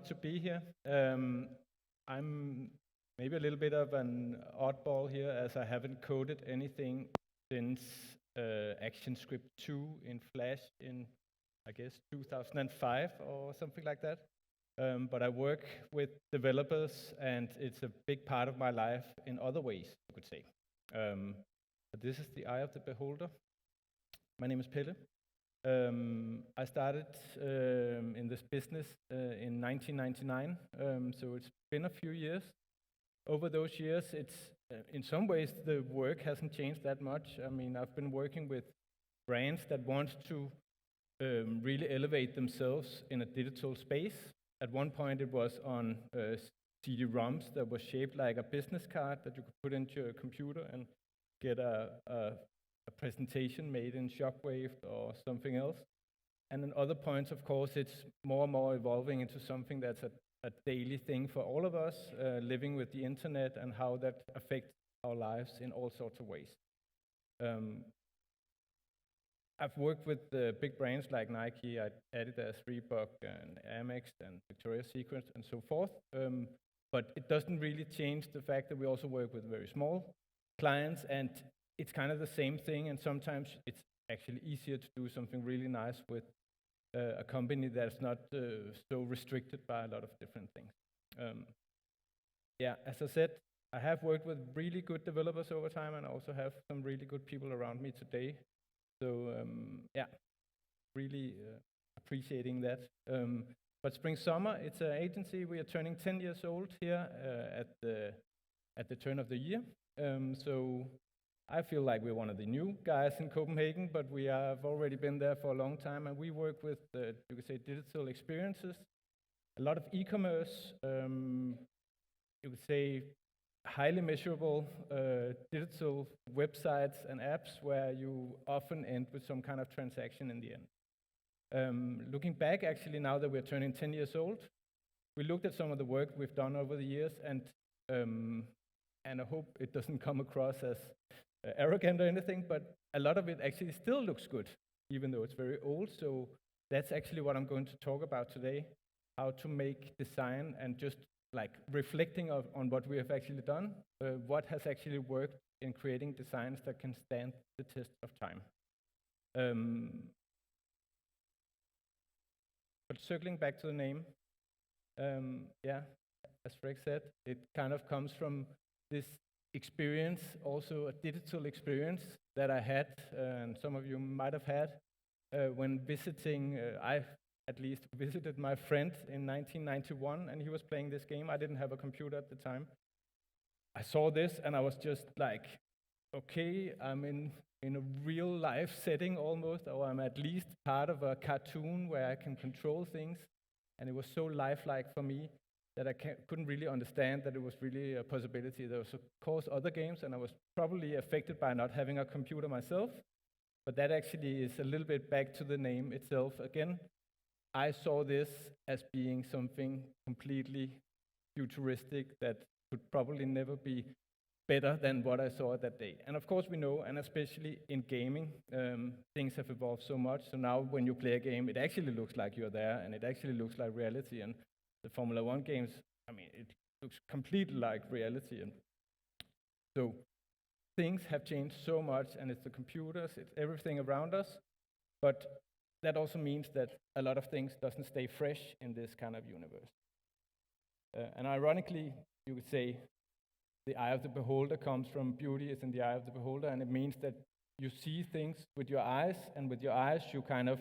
honored to be here. I'm maybe a little bit of an oddball here, as I haven't coded anything since ActionScript 2 in Flash in, I guess, 2005 or something like that. But I work with developers, and it's a big part of my life in other ways, you could say. But this is the eye of the beholder. My name is Pelle. I started in this business in 1999, so it's been a few years. Over those years, it's in some ways the work hasn't changed that much. I mean, I've been working with brands that want to really elevate themselves in a digital space. At one point, it was on CD-ROMs that was shaped like a business card that you could put into your computer and get a presentation made in Shockwave or something else. And in other points, of course, it's more and more evolving into something that's a daily thing for all of us, living with the internet and how that affects our lives in all sorts of ways. I've worked with big brands like Nike, Adidas, Reebok, and Amex, and Victoria's Secret, and so forth. But it doesn't really change the fact that we also work with very small clients, and it's kind of the same thing, and sometimes it's actually easier to do something really nice with a company that's not so restricted by a lot of different things. As I said, I have worked with really good developers over time, and I also have some really good people around me today. So really appreciating that. But Spring Summer, it's an agency. We are turning 10 years old here at the turn of the year. So I feel like we're one of the new guys in Copenhagen, but we have already been there for a long time, and we work with, you could say, digital experiences, a lot of e-commerce, you could say, highly measurable digital websites and apps where you often end with some kind of transaction in the end. Looking back, actually, now that we're turning 10 years old, we looked at some of the work we've done over the years, and I hope it doesn't come across as arrogant or anything, but a lot of it actually still looks good, even though it's very old. So that's actually what I'm going to talk about today, how to make design and just like reflecting on what we have actually done, what has actually worked in creating designs that can stand the test of time. But circling back to the name, as Greg said, it kind of comes from this experience, also a digital experience that I had, and some of you might have had, when visiting, I at least visited my friend in 1991, and he was playing this game. I didn't have a computer at the time. I saw this, and I was just like, okay, I'm in a real life setting almost, or I'm at least part of a cartoon where I can control things, and it was so lifelike for me that I couldn't really understand that it was really a possibility. There was, of course, other games, and I was probably affected by not having a computer myself, but that actually is a little bit back to the name itself again. I saw this as being something completely futuristic that could probably never be better than what I saw that day. And of course we know, and especially in gaming, things have evolved so much. So now when you play a game, it actually looks like you're there, and it actually looks like reality. And the Formula 1 games, I mean, it looks completely like reality. And so things have changed so much, and it's the computers, it's everything around us. But that also means that a lot of things doesn't stay fresh in this kind of universe. And ironically, you could say the eye of the beholder comes from beauty is in the eye of the beholder, and it means that you see things with your eyes, and with your eyes you kind of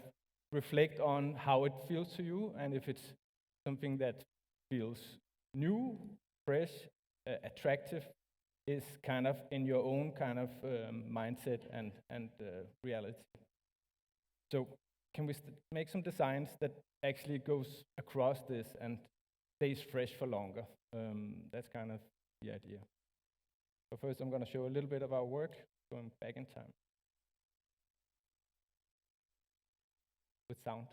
reflect on how it feels to you, and if it's something that feels new, fresh, attractive, is kind of in your own kind of mindset and reality. So can we make some designs that actually goes across this and stays fresh for longer? That's kind of the idea. So first I'm going to show a little bit of our work, going back in time. With sound.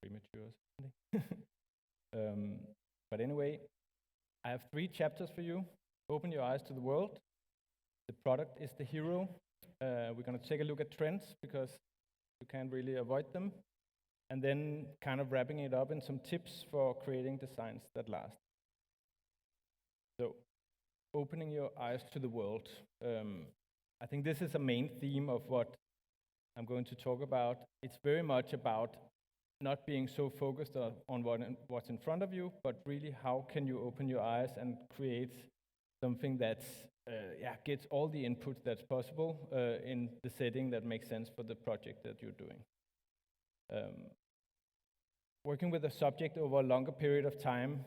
premature or something. But anyway, I have 3 chapters for you. Open your eyes to the world. The product is the hero. We're going to take a look at trends because you can't really avoid them. And then kind of wrapping it up in some tips for creating designs that last. So, opening your eyes to the world. I think this is a main theme of what I'm going to talk about. It's very much about not being so focused on what's in front of you, but really how can you open your eyes and create something that gets all the inputs that's possible in the setting that makes sense for the project that you're doing. Working with a subject over a longer period of time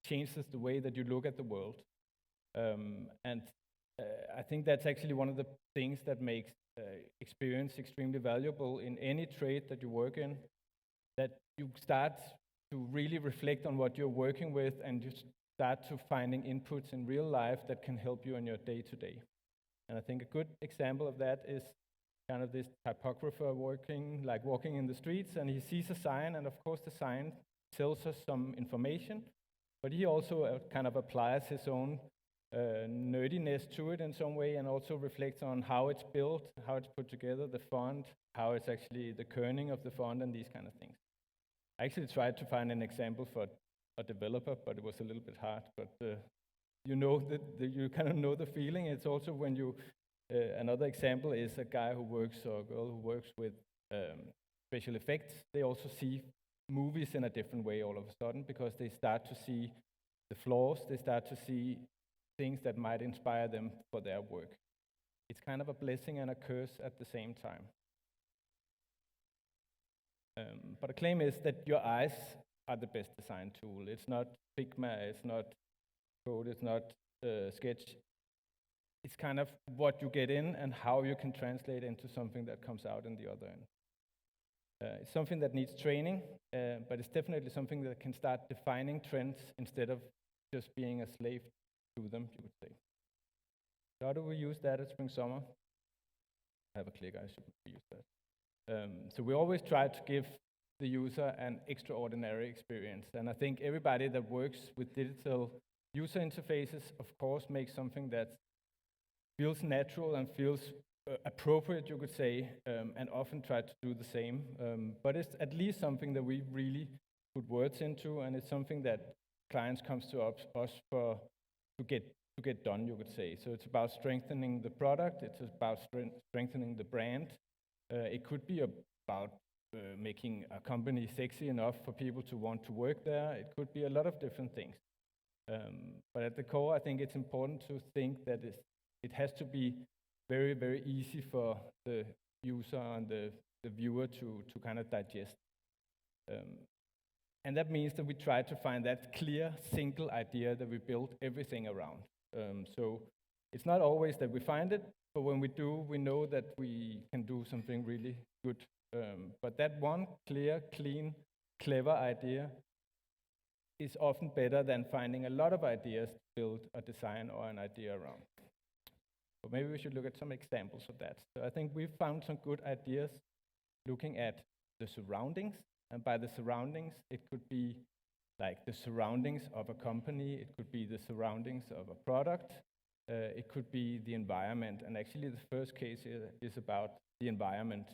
changes the way that you look at the world. And I think that's actually one of the things that makes experience extremely valuable in any trade that you work in, that you start to really reflect on what you're working with and you start to finding inputs in real life that can help you in your day-to-day. And I think a good example of that is kind of this typographer walking in the streets, and he sees a sign, and of course the sign tells us some information, but he also kind of applies his own nerdiness to it in some way, and also reflects on how it's built, how it's put together, the font, how it's actually the kerning of the font, and these kind of things. I actually tried to find an example for a developer, but it was a little bit hard. But you kind of know the feeling. It's also when you another example is a guy who works or a girl who works with special effects. They also see movies in a different way all of a sudden because they start to see the flaws. They start to see things that might inspire them for their work. It's kind of a blessing and a curse at the same time. But a claim is that your eyes are the best design tool. It's not Figma, it's not Code, it's not Sketch. It's kind of what you get in and how you can translate into something that comes out in the other end. It's something that needs training, but it's definitely something that can start defining trends instead of just being a slave to them, you would say. So how do we use that at Spring Summer? I have a click, I should use that. So we always try to give the user an extraordinary experience. And I think everybody that works with digital user interfaces, of course, makes something that feels natural and feels appropriate, you could say, and often try to do the same. But it's at least something that we really put words into, and it's something that clients comes to us for to get done, you could say. So it's about strengthening the product. It's about strengthening the brand. It could be about making a company sexy enough for people to want to work there. It could be a lot of different things. But at the core, I think it's important to think that it has to be very, very easy for the user and the viewer to kind of digest. And that means that we try to find that clear, single idea that we build everything around. So it's not always that we find it, but when we do, we know that we can do something really good. But that one clear, clean, clever idea is often better than finding a lot of ideas to build a design or an idea around. But maybe we should look at some examples of that. So I think we've found some good ideas looking at the surroundings. And by the surroundings, it could be like the surroundings of a company. It could be the surroundings of a product. It could be the environment. And actually, the first case is about the environment.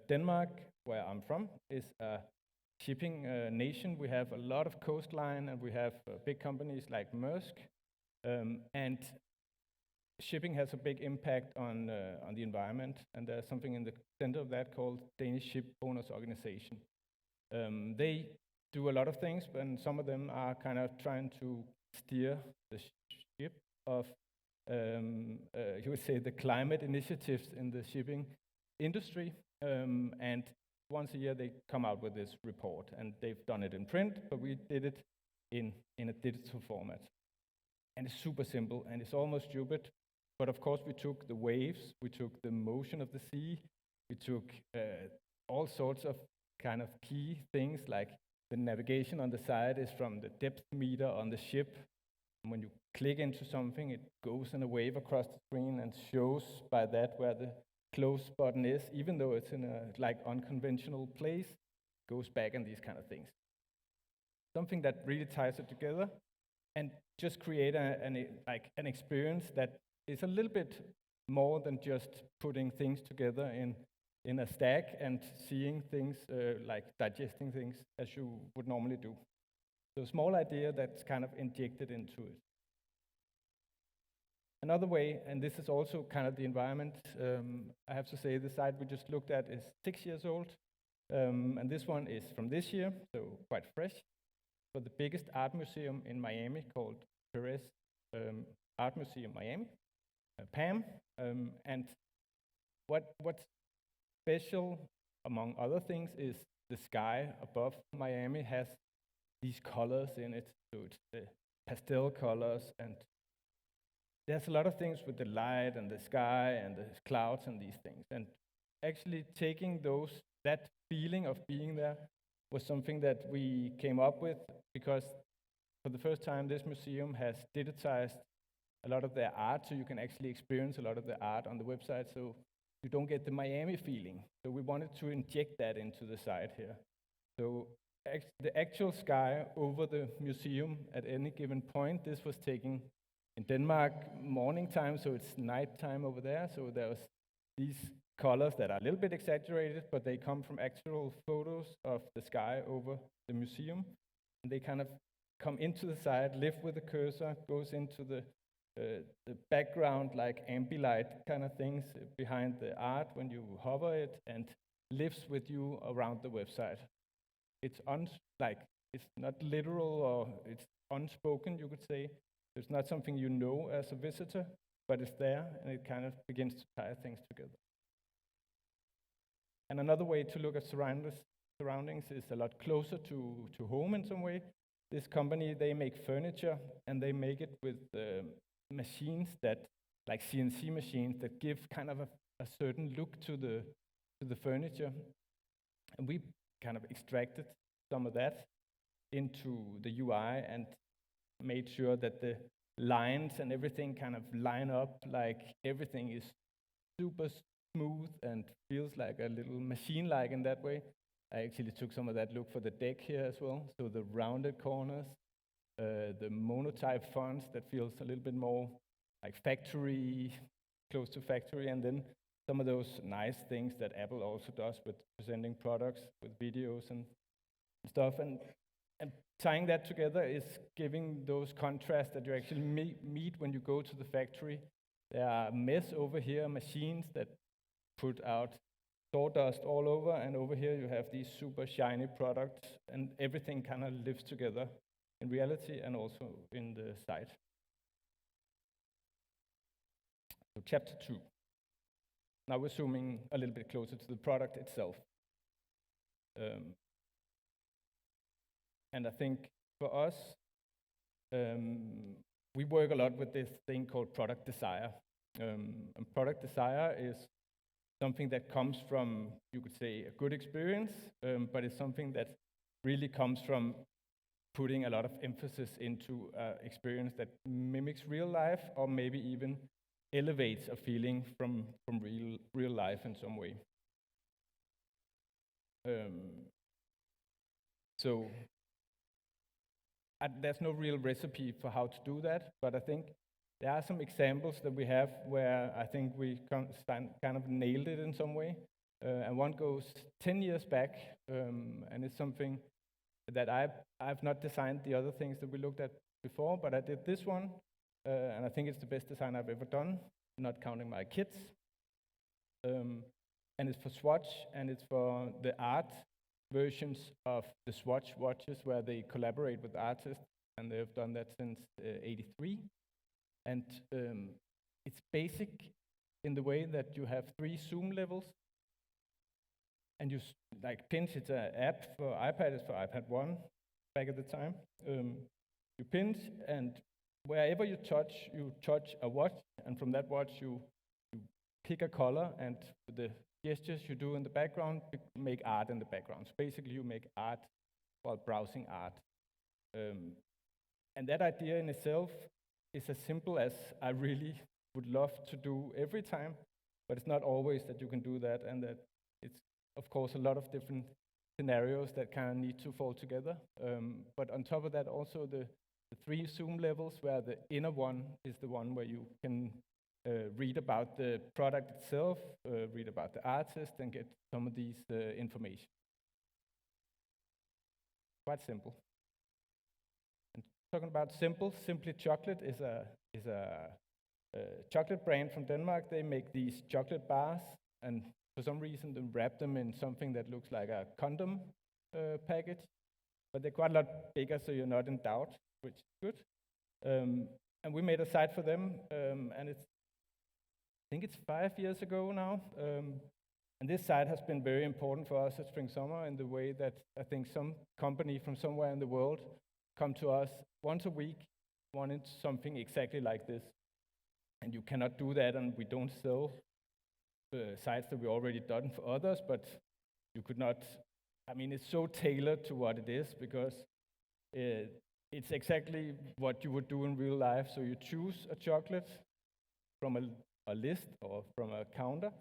Denmark, where I'm from, is a shipping nation. We have a lot of coastline, and we have big companies like Maersk. And shipping has a big impact on the environment, and there's something in the center of that called Danish Ship Owners Organization. They do a lot of things, and some of them are kind of trying to steer the ship of, you would say, the climate initiatives in the shipping industry. And once a year they come out with this report, and they've done it in print, but we did it in a digital format. And it's super simple, and it's almost stupid. But of course, we took the waves, we took the motion of the sea, we took all sorts of kind of key things, like the navigation on the side is from the depth meter on the ship. And when you click into something, it goes in a wave across the screen and shows by that where the close button is, even though it's in a like unconventional place. goes back and these kind of things. Something that really ties it together and just create an experience that is a little bit more than just putting things together in a stack and seeing things, like digesting things as you would normally do. So a small idea that's kind of injected into it. Another way, and this is also kind of the environment, I have to say the site we just looked at is 6 years old, and this one is from this year, so quite fresh, for the biggest art museum in Miami called Perez Art Museum Miami, PAM, and what's special, among other things, is the sky above Miami has these colors in it, so it's the pastel colors, and there's a lot of things with the light and the sky and the clouds and these things. And actually taking that feeling of being there was something that we came up with because for the first time this museum has digitized a lot of their art, so you can actually experience a lot of the art on the website, so you don't get the Miami feeling. So we wanted to inject that into the site here. So the actual sky over the museum at any given point, this was taken in Denmark morning time, so it's nighttime over there. So there was these colors that are a little bit exaggerated, but they come from actual photos of the sky over the museum. And they kind of come into the site, live with the cursor, goes into the background, like ambilight kind of things behind the art when you hover it, and lives with you around the website. It's it's not literal, or it's unspoken, you could say. It's not something you know as a visitor, but it's there, and it kind of begins to tie things together. And another way to look at surroundings is a lot closer to home in some way. This company, they make furniture, and they make it with machines that, like CNC machines, that give kind of a certain look to the furniture. And we kind of extracted some of that into the UI and made sure that the lines and everything kind of line up, like everything is super smooth and feels like a little machine-like in that way. I actually took some of that look for the deck here as well. So the rounded corners, the monotype fonts that feels a little bit more like factory, close to factory, and then some of those nice things that Apple also does with presenting products with videos and stuff. And tying that together is giving those contrasts that you actually meet when you go to the factory. There are mess over here, machines that put out sawdust all over, and over here you have these super shiny products, and everything kind of lives together in reality and also in the site. So chapter 2. Now we're zooming a little bit closer to the product itself. And I think for us, we work a lot with this thing called product desire. And product desire is something that comes from, you could say, a good experience, but it's something that really comes from putting a lot of emphasis into experience that mimics real life, or maybe even elevates a feeling from real life in some way. There's no real recipe for how to do that, but I think there are some examples that we have where I think we kind of nailed it in some way. And one goes 10 years back, and it's something that I've not designed the other things that we looked at before, but I did this one, and I think it's the best design I've ever done, not counting my kids. And it's for Swatch, and it's for the art versions of the Swatch watches where they collaborate with artists, and they've done that since '83. And it's basic in the way that you have 3 zoom levels, and you like pinch. It's an app for iPad. It's for iPad 1 back at the time. You pinch, and wherever you touch a watch, and from that watch you pick a color, and the gestures you do in the background make art in the background. So basically, you make art while browsing art. And that idea in itself is as simple as I really would love to do every time, but it's not always that you can do that, and that it's, of course, a lot of different scenarios that kind of need to fall together. But on top of that, also the 3 Zoom levels, where the inner one is the one where you can read about the product itself, read about the artist, and get some of these information. Quite simple. And talking about simple, Simply Chocolate is a chocolate brand from Denmark. They make these chocolate bars, and for some reason they wrap them in something that looks like a condom package, but they're quite a lot bigger, so you're not in doubt, which is good. And we made a site for them, and I think it's 5 years ago now. And this site has been very important for us at Spring Summer in the way that I think some company from somewhere in the world come to us once a week wanting something exactly like this. And you cannot do that, and we don't sell sites that we already done for others, but you could not, I mean, it's so tailored to what it is, because it's exactly what you would do in real life. So you choose a chocolate from a list or from a counter,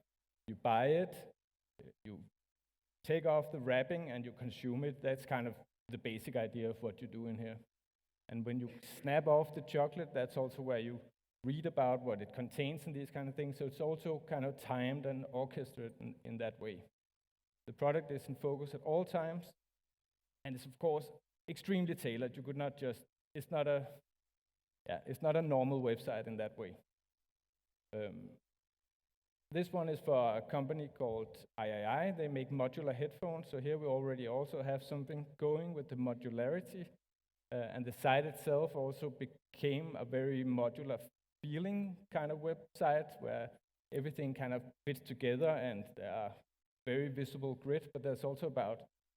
you buy it, you take off the wrapping, and you consume it. That's kind of the basic idea of what you do in here. And when you snap off the chocolate, that's also where you read about what it contains and these kind of things. So it's also kind of timed and orchestrated in that way. The product is in focus at all times, and it's of course extremely tailored. You could not just, it's not a normal website in that way. This one is for a company called III. They make modular headphones. So here we already also have something going with the modularity. And the site itself also became a very modular feeling kind of website where everything kind of fits together, and there are very visible grids, but there's also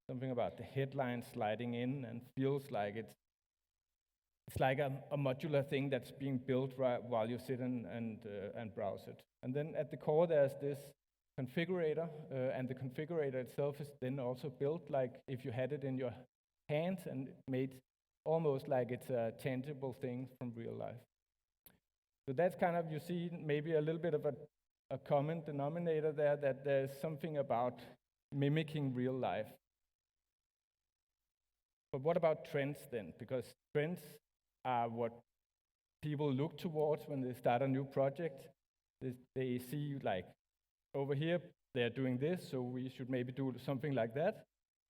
something about the headline sliding in and feels like it's like a modular thing that's being built right while you sit and browse it. And then at the core, there's this configurator, and the configurator itself is then also built like if you had it in your hands and made almost like it's a tangible thing from real life. So that's kind of, you see maybe a little bit of a common denominator there, that there's something about mimicking real life. But what about trends then? Because trends are what people look towards when they start a new project. They see like, over here, they're doing this, so we should maybe do something like that.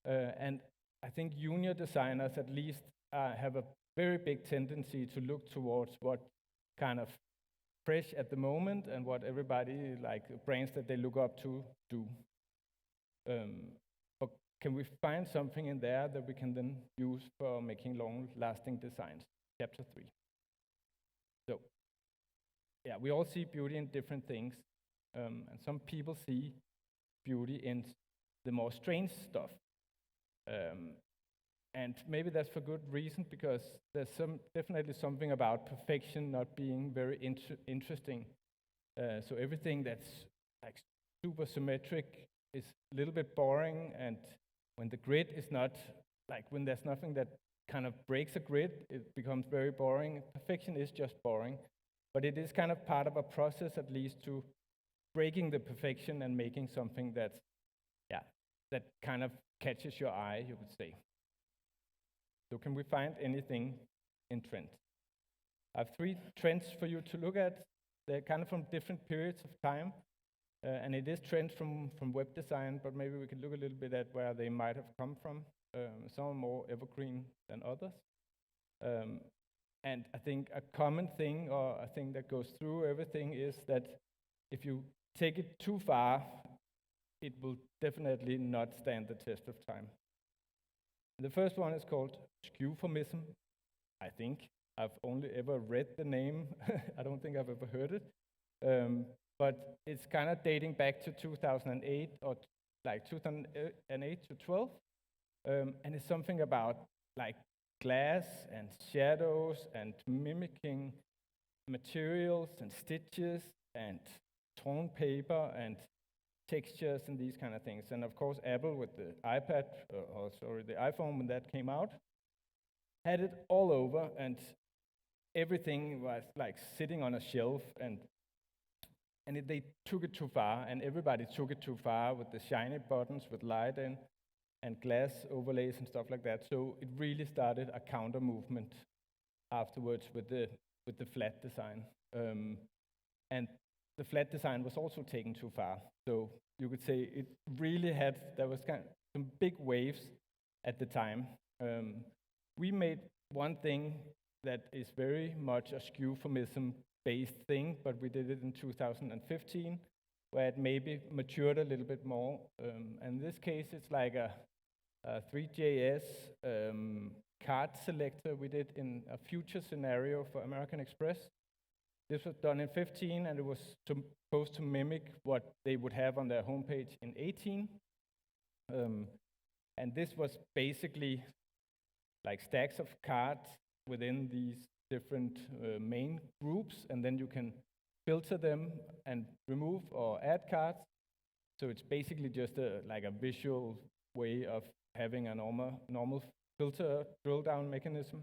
And I think junior designers at least have a very big tendency to look towards what kind of fresh at the moment and what everybody, like brands that they look up to, do. But can we find something in there that we can then use for making long-lasting designs? Chapter 3. So, yeah, we all see beauty in different things, and some people see beauty in the more strange stuff. And maybe that's for good reason, because there's definitely something about perfection not being very interesting. So everything that's like super symmetric is a little bit boring, and when the grid is not, like when there's nothing that kind of breaks a grid, it becomes very boring. Perfection is just boring, but it is kind of part of a process, at least, to breaking the perfection and making something that kind of catches your eye, you could say. So can we find anything in trend? I have 3 trends for you to look at. They're kind of from different periods of time, and it is trends from web design, but maybe we can look a little bit at where they might have come from. Some are more evergreen than others. And I think a common thing, or a thing that goes through everything, is that if you take it too far, it will definitely not stand the test of time. The first one is called skew-formism, I think. I've only ever read the name. I don't think I've ever heard it. But it's kind of dating back to 2008, or like 2008 to 12. And it's something about like glass and shadows and mimicking materials and stitches and torn paper and textures and these kind of things. And of course, Apple with the iPad, the iPhone when that came out, had it all over, and everything was like sitting on a shelf, and they took it too far, and everybody took it too far with the shiny buttons with light in. and glass overlays and stuff like that. So it really started a counter movement afterwards with the flat design. And the flat design was also taken too far. So you could say it really there was kind of some big waves at the time. We made one thing that is very much a euphemism-based thing, but we did it in 2015, where it maybe matured a little bit more. And in this case, it's like a 3JS card selector we did in a future scenario for American Express. This was done in 15, and it was supposed to mimic what they would have on their homepage in 18. And this was basically like stacks of cards within these different main groups, and then you can filter them and remove or add cards. So it's basically just like a visual way of having a normal filter drill down mechanism.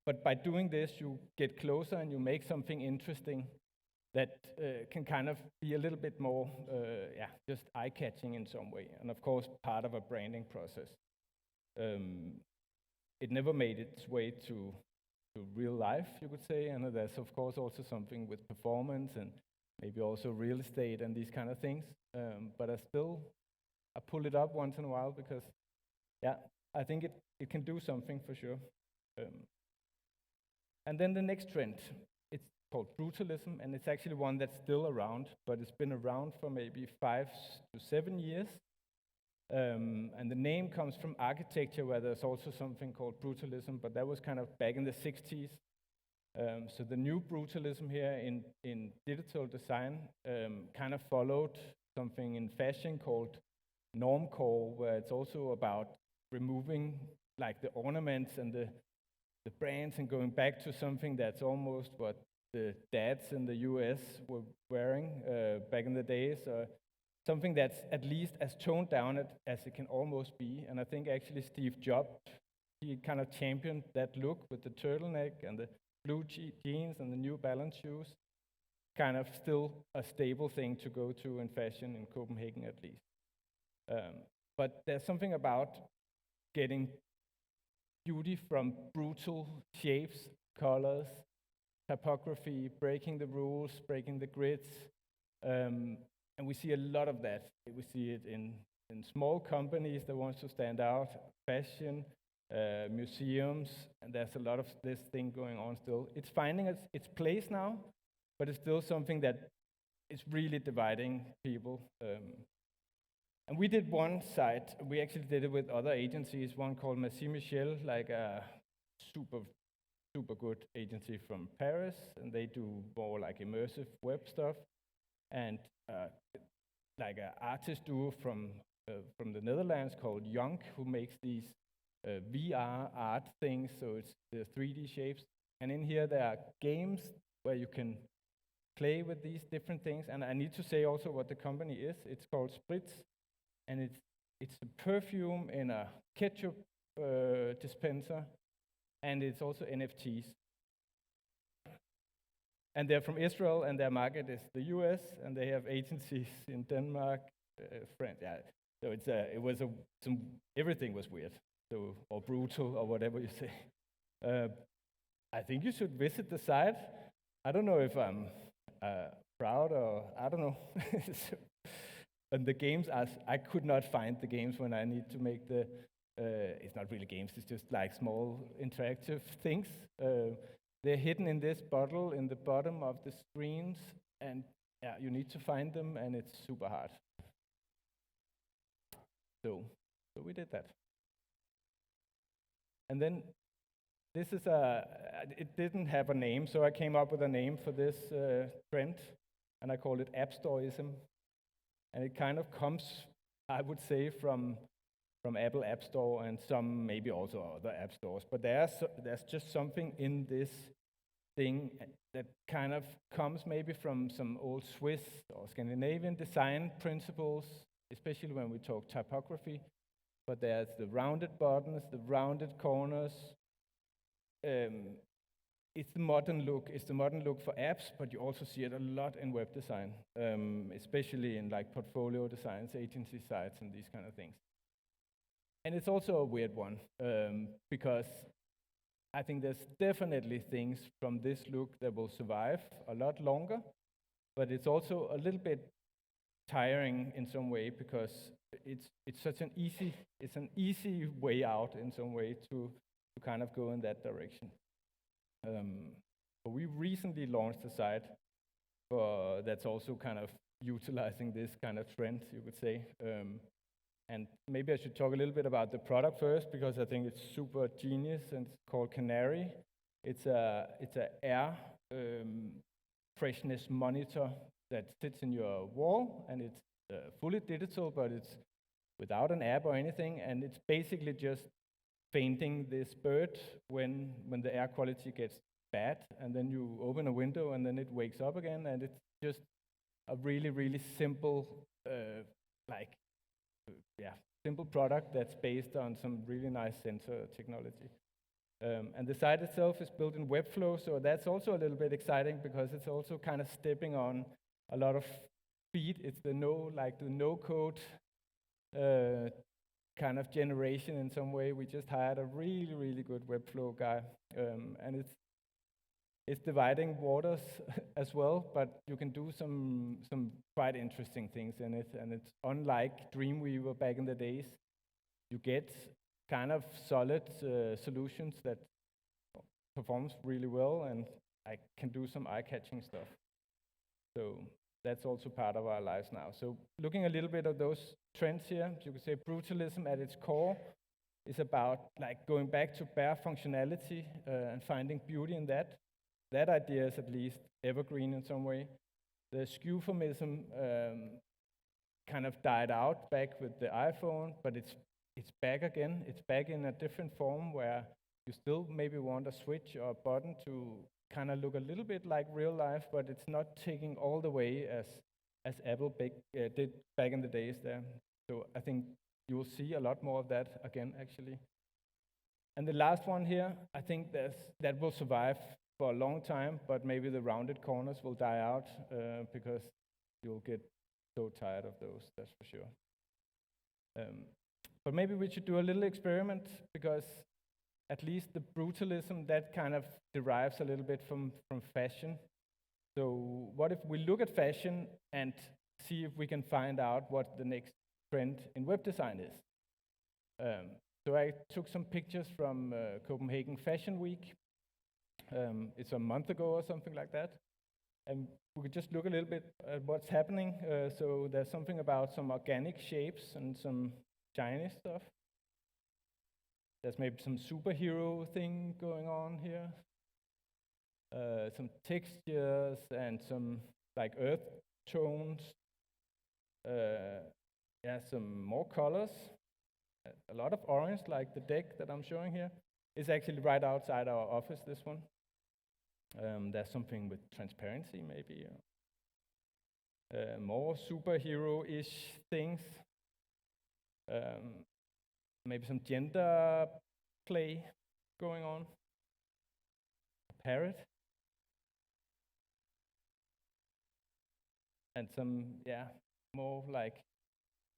But by doing this, you get closer and you make something interesting that can kind of be a little bit more, just eye-catching in some way. And of course, part of a branding process. It never made its way to real life, you could say. And there's, of course, also something with performance and maybe also real estate and these kind of things. But I pull it up once in a while because, I think it can do something for sure. And then the next trend, it's called brutalism, and it's actually one that's still around, but it's been around for maybe 5 to 7 years. And the name comes from architecture, where there's also something called brutalism, but that was kind of back in the 60s. So the new brutalism here in digital design kind of followed something in fashion called normcore, where it's also about removing like the ornaments and the brands and going back to something that's almost what the dads in the US were wearing back in the days, or something that's at least as toned down as it can almost be. And I think actually Steve Jobs, he kind of championed that look with the turtleneck and the blue jeans and the New Balance shoes, kind of still a stable thing to go to in fashion in Copenhagen at least. But there's something about getting beauty from brutal shapes, colors, typography, breaking the rules, breaking the grids. And we see a lot of that. We see it in small companies that want to stand out, fashion, museums, and there's a lot of this thing going on still. It's finding its place now, but it's still something that is really dividing people. And we did one site, we actually did it with other agencies, one called Massy Michel, like a super good agency from Paris, and they do more like immersive web stuff. And like an artist duo from the Netherlands called Jonk, who makes these VR art things, so it's the 3D shapes. And in here there are games where you can play with these different things. And I need to say also what the company is. It's called Spritz, and it's a perfume in a ketchup dispenser, and it's also NFTs. And they're from Israel, and their market is the US, and they have agencies in Denmark, France. Yeah, so everything was weird, or brutal, or whatever you say. I think you should visit the site. I don't know if I'm proud or I don't know. And the games, I could not find the games when I need to make it's not really games, it's just like small interactive things. They're hidden in this bottle in the bottom of the screens, and you need to find them, and it's super hard. So we did that. And then this is it didn't have a name, so I came up with a name for this trend, and I called it App Storeism. And it kind of comes, I would say, from Apple App Store and some maybe also other app stores. But there's just something in this thing that kind of comes maybe from some old Swiss or Scandinavian design principles, especially when we talk typography. But there's the rounded buttons, the rounded corners, it's the modern look. It's the modern look for apps, but you also see it a lot in web design, especially in like portfolio designs, agency sites, and these kind of things. And it's also a weird one, because I think there's definitely things from this look that will survive a lot longer, but it's also a little bit tiring in some way because it's such an easy way out in some way to kind of go in that direction. But we recently launched a site that's also kind of utilizing this kind of trend, you could say. And maybe I should talk a little bit about the product first, because I think it's super genius, and it's called Canary. It's a air freshness monitor that sits in your wall, and it's fully digital, but it's without an app or anything, and it's basically just fainting this bird when the air quality gets bad, and then you open a window, and then it wakes up again, and it's just a really, really simple, simple product that's based on some really nice sensor technology. And the site itself is built in Webflow, so that's also a little bit exciting because it's also kind of stepping on a lot of feet. It's the no-code kind of generation in some way. We just hired a really, really good Webflow guy, and it's dividing waters as well, but you can do some quite interesting things in it, and it's unlike Dreamweaver back in the days. You get kind of solid solutions that performs really well, and I can do some eye-catching stuff. So that's also part of our lives now. So looking a little bit at those trends here, you could say brutalism at its core is about like going back to bare functionality and finding beauty in that. That idea is at least evergreen in some way. The euphemism kind of died out back with the iPhone, but it's back again. It's back in a different form where you still maybe want a switch or a button to kind of look a little bit like real life, but it's not taking all the way as Apple did back in the days there. So I think you will see a lot more of that again, actually. And the last one here, I think that will survive for a long time, but maybe the rounded corners will die out because you'll get so tired of those, that's for sure. But maybe we should do a little experiment, because at least the brutalism, that kind of derives a little bit from fashion. So what if we look at fashion and see if we can find out what the next trend in web design is? So I took some pictures from Copenhagen Fashion Week. It's a month ago or something like that. And we could just look a little bit at what's happening. So there's something about some organic shapes and some Chinese stuff. There's maybe some superhero thing going on here. Some textures and some like earth tones. Some more colors. A lot of orange, like the deck that I'm showing here. Is actually right outside our office, this one. There's something with transparency, maybe. More superhero-ish things. Maybe some gender play going on. A parrot. And some, more like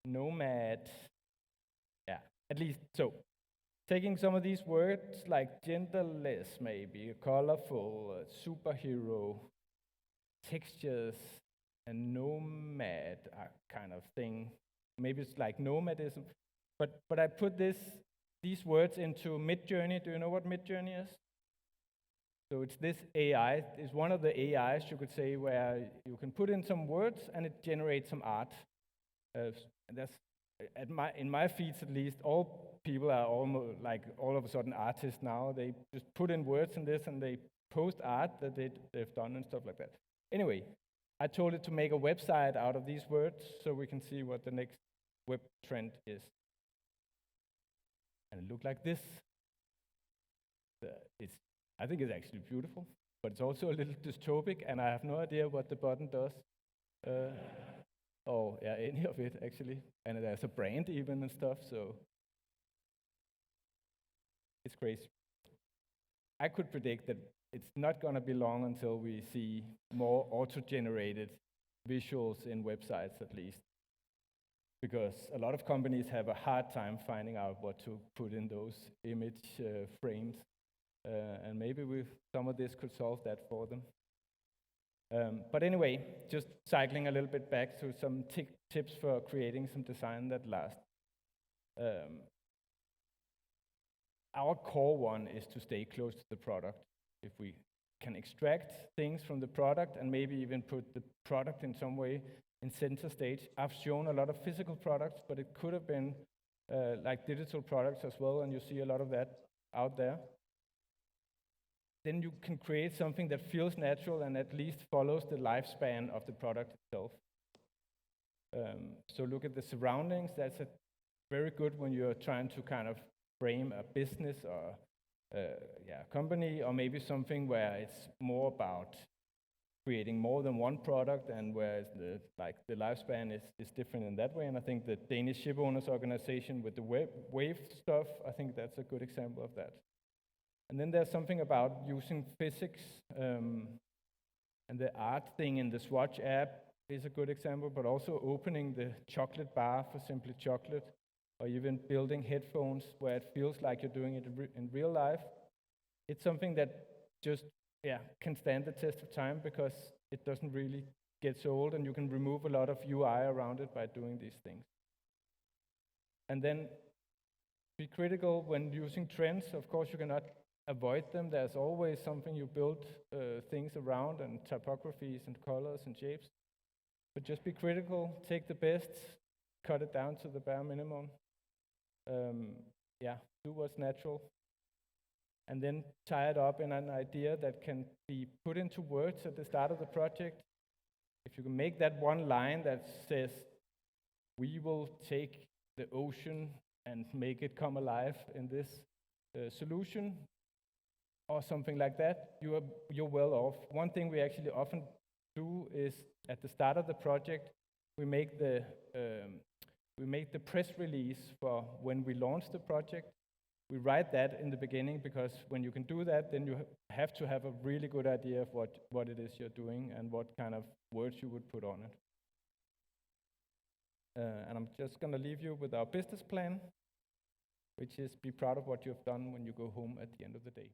nomad. Yeah, at least so. Taking some of these words like genderless, maybe, colorful, superhero, textures, and nomad kind of thing. Maybe it's like nomadism. But I put these words into Midjourney. Do you know what Midjourney is? So it's this AI. It's one of the AIs, you could say, where you can put in some words and it generates some art. That's in my feeds, at least, all people are almost like all of a sudden artists now. They just put in words in this and they post art that they've done and stuff like that. Anyway, I told it to make a website out of these words so we can see what the next web trend is. And it looked like this. I think it's actually beautiful, but it's also a little dystopic, and I have no idea what the button does. Any of it, actually. And there's a brand even and stuff, so it's crazy. I could predict that it's not going to be long until we see more auto-generated visuals in websites, at least, because a lot of companies have a hard time finding out what to put in those image frames, and maybe some of this could solve that for them. But anyway, just cycling a little bit back to some tips for creating some design that lasts. Our core one is to stay close to the product. If we can extract things from the product and maybe even put the product in some way in center stage. I've shown a lot of physical products, but it could have been like digital products as well, and you see a lot of that out there. Then you can create something that feels natural and at least follows the lifespan of the product itself. So look at the surroundings. That's very good when you're trying to kind of frame a business or company, or maybe something where it's more about creating more than one product, and where the lifespan is different in that way. And I think the Danish Ship Owners Organization with the wave stuff, I think that's a good example of that. And then there's something about using physics, and the art thing in the Swatch app is a good example, but also opening the chocolate bar for Simply Chocolate, or even building headphones where it feels like you're doing it in real life. It's something that just can stand the test of time, because it doesn't really get so old, and you can remove a lot of UI around it by doing these things. And then be critical when using trends. Of course, you cannot avoid them. There's always something you build things around, and typographies and colors and shapes. But just be critical, take the best, cut it down to the bare minimum. Do what's natural. And then tie it up in an idea that can be put into words at the start of the project. If you can make that one line that says, "We will take the ocean and make it come alive in this solution," or something like that, you're well off. One thing we actually often do is, at the start of the project, we make the press release for when we launch the project. We write that in the beginning, because when you can do that, then you have to have a really good idea of what it is you're doing and what kind of words you would put on it. And I'm just going to leave you with our business plan, which is be proud of what you've done when you go home at the end of the day.